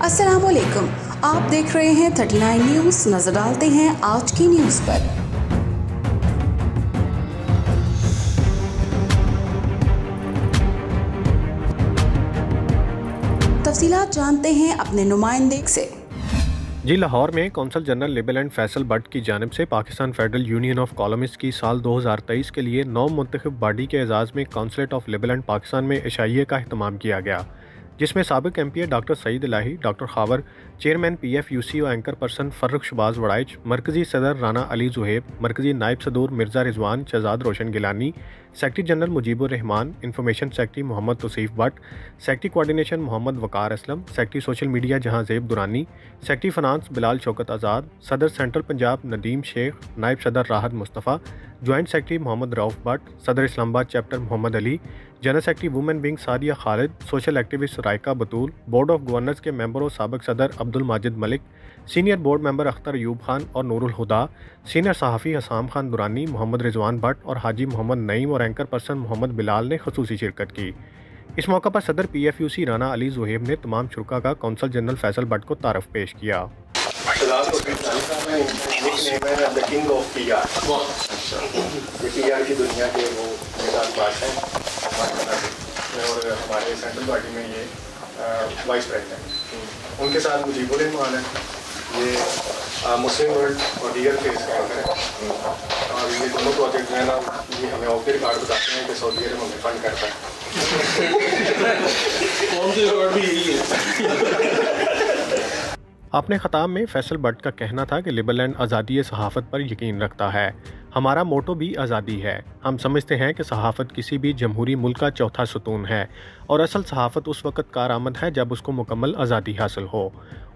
السلام علیکم، آپ دیکھ رہے ہیں 39 نیوز۔ نظر ڈالتے ہیں آج کی نیوز پر۔ تفصیلات جانتے ہیں اپنے نمائندے سے۔ لاہور میں کونسل جنرل لیبلینڈ فیصل بٹ کی جانب سے Pakistan federal union of columnist کی سال 2023 کے لیے 9 منتخب باڈی کے اعزاز میں کونسلیٹ آف لیبلینڈ پاکستان میں عشائیے کا اہتمام کیا گیا، جس میں سابق ایم پی اے doctor Saeed Elahi, doctor Khawar, chairman P F U C و اینکر پرسن فرخ شباز وڑائچ، مرکزی صدر رانا علی زہیب، مرکزی نائب صدور Mirza Rizwan Shahzad Roshan Gilani, secretary general Mujib ur-Rahman, information secretary Muhammad Tauseef Butt, secretary coordination Muhammad Waqar Aslam, secretary social media Jahan Zeb دورانی، سیکرٹری فنانس بلال شوکت آزاد، صدر سینٹرل پنجاب ندیم شیخ، نائب صدر راحت مصطفیٰ، جوائنٹ سیکرٹری محمد رؤف بٹ، صدر Islamabad chapter Muhammad Ali, general secretary women wing Sadia Khalid, social activist Raiqa Batool, board of governors کے ممبر و سابق صدر Abdul Majid Malik, senior board member Akhtar Ayub Khan اور نور الہدا، سینئر صحافی حسام خان دورانی، محمد رضوان بٹ اور حاجی محمد نعیم اور اینکر پرسن محمد بلال نے خصوصی شرکت کی۔ اس موقع پر صدر پی ایف یو سی رانا علی زہیب نے تمام شرکاء کا کونسل جنرل فیصل بٹ کو تعارف پیش کیا۔ کی دنیا کے وہ میدان باز ہیں اور ہمارے سینٹرل پارٹی میں یہ وائس پریزیڈنٹ، ان کے ساتھ مجیب الرحمان ہے، یہ مسلم ورلڈ اور دیگر فیس کا اینکر ہے، اور یہ دونوں پروجیکٹ جو ہے نا یہ ہمیں آف دی ریکارڈ بتاتے ہیں کہ سعودی عرب ہمیں فنڈ کرتا ہے۔ کون سی ریکارڈ بھی یہی ہے۔ اپنے خطاب میں فیصل بٹ کا کہنا تھا کہ لیبرلینڈ آزادی صحافت پر یقین رکھتا ہے، ہمارا موٹو بھی آزادی ہے۔ ہم سمجھتے ہیں کہ صحافت کسی بھی جمہوری ملک کا چوتھا ستون ہے اور اصل صحافت اس وقت کارآمد ہے جب اس کو مکمل آزادی حاصل ہو۔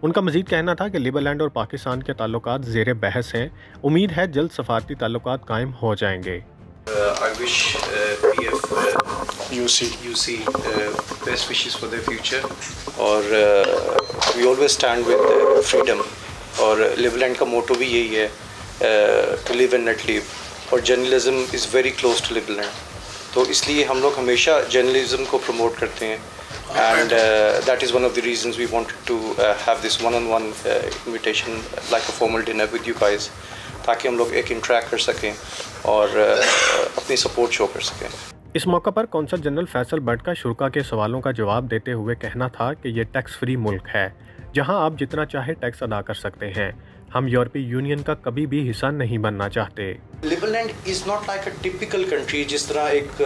ان کا مزید کہنا تھا کہ لیبرلینڈ اور پاکستان کے تعلقات زیر بحث ہیں، امید ہے جلد سفارتی تعلقات قائم ہو جائیں گے۔ I wish UC best wishes for their future اور we always stand with freedom اور لیبلینڈ کا موٹو بھی یہی ہے to live and not live اور journalism is very close to لیبلینڈ، تو اس لیے ہم لوگ ہمیشہ جرنلزم کو پروموٹ کرتے ہیں and that is one of the reasons we wanted to have this one-on-one invitation like a formal dinner with you guys تاکہ ہم لوگ ایک انٹریکٹ کر سکیں اور اپنی سپورٹ شو کر سکیں۔ اس موقع پر کونسل جنرل فیصل بٹ کا شرکاء کے سوالوں کا جواب دیتے ہوئے کہنا تھا کہ یہ ٹیکس فری ملک ہے جہاں آپ جتنا چاہے ٹیکس ادا کر سکتے ہیں، ہم یورپی یونین کا کبھی بھی حصہ نہیں بننا چاہتے۔ Liberland is not like a typical country جس طرح ایک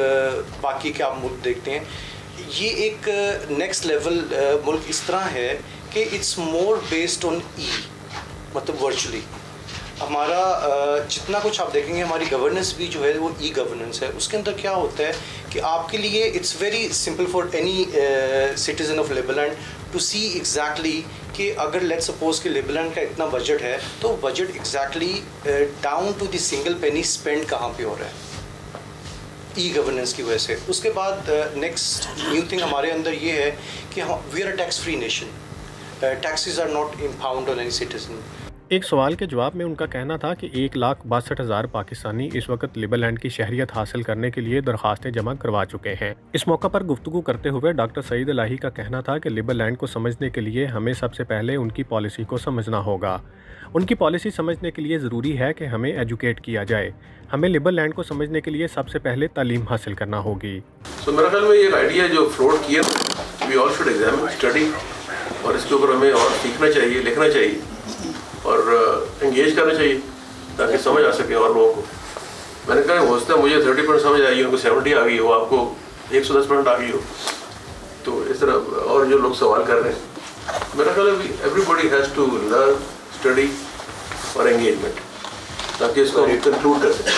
باقی کے آپ ملک دیکھتے ہیں، یہ ایک نیکسٹ لیول ملک اس طرح ہے کہ اٹس مور بیسڈ آن مطلب ورچولی ہمارا جتنا کچھ آپ دیکھیں گے، ہماری گورننس بھی جو ہے وہ ای گورننس ہے۔ اس کے اندر کیا ہوتا ہے کہ آپ کے لیے it's very simple for any citizen of Liberland to see exactly کہ اگر لیٹ سپوز کہ لیبرلینڈ کا اتنا بجٹ ہے تو budget exactly down to the single penny spend کہاں پہ ہو رہا ہے ای گورننس کی وجہ سے۔ اس کے بعد نیکسٹ نیو تھنگ ہمارے اندر یہ ہے کہ we are a tax free nation, taxes are not impound on any citizen. ایک سوال کے جواب میں ان کا کہنا تھا کہ 1,62,000 پاکستانی اس وقت لیبرلینڈ کی شہریت حاصل کرنے کے لیے درخواستیں جمع کروا چکے ہیں۔ اس موقع پر گفتگو کرتے ہوئے ڈاکٹر سعید الہی کا کہنا تھا کہ لیبرلینڈ کو سمجھنے کے لیے ہمیں سب سے پہلے ان کی پالیسی کو سمجھنا ہوگا۔ ان کی پالیسی سمجھنے کے لیے ضروری ہے کہ ہمیں ایجوکیٹ کیا جائے، ہمیں لیبرلینڈ کو سمجھنے کے لیے سب سے پہلے تعلیم حاصل کرنا ہوگی۔ میرا خیال میں یہ آئیڈیا جو فلوٹ کیا وی آل شوڈ ایگزامن اسٹڈی اور اس کے اوپر ہمیں اور سیکھنا چاہیے، لکھنا چاہیے اور انگیج کرنا چاہیے تاکہ سمجھ آ سکے اور لوگوں کو۔ میں نے کہا ہو سکتا ہے مجھے 30% سمجھ آئی ان کو 70 آ گئی ہو، آپ کو 110% آ گئی ہو، تو اس طرح اور جو لوگ سوال کر رہے ہیں میرا خیال ہے everybody has to learn study اور انگیجمنٹ تاکہ اس کو کنکلوڈ کر سکیں۔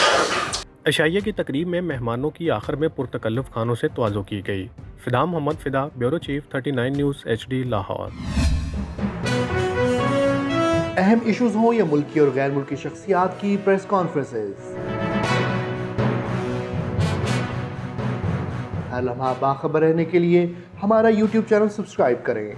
عشائیے کی تقریب میں مہمانوں کی آخر میں پرتکلف کھانوں سے توازو کی گئی۔ فدا محمد فدا، bureau chief 39 news HD Lahore. اہم ایشوز ہوں یا ملکی اور غیر ملکی شخصیات کی پریس کانفرنسز، ہر لمحہ باخبر رہنے کے لیے ہمارا یوٹیوب چینل سبسکرائب کریں۔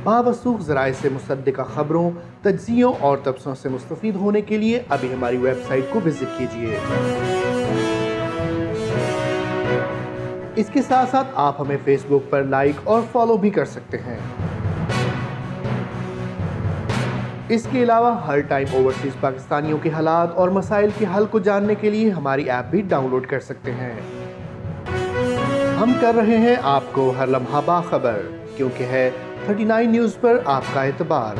باوثوق ذرائع سے مصدقہ خبروں، تجزیوں اور تبصروں سے مستفید ہونے کے لیے ابھی ہماری ویب سائٹ کو وزٹ کیجیے۔ اس کے ساتھ ساتھ آپ ہمیں فیس بک پر لائک اور فالو بھی کر سکتے ہیں۔ اس کے علاوہ ہر ٹائم اوورسیز پاکستانیوں کے حالات اور مسائل کے حل کو جاننے کے لیے ہماری ایپ بھی ڈاؤن لوڈ کر سکتے ہیں۔ ہم کر رہے ہیں آپ کو ہر لمحہ باخبر، کیونکہ ہے 39 نیوز پر آپ کا اعتبار۔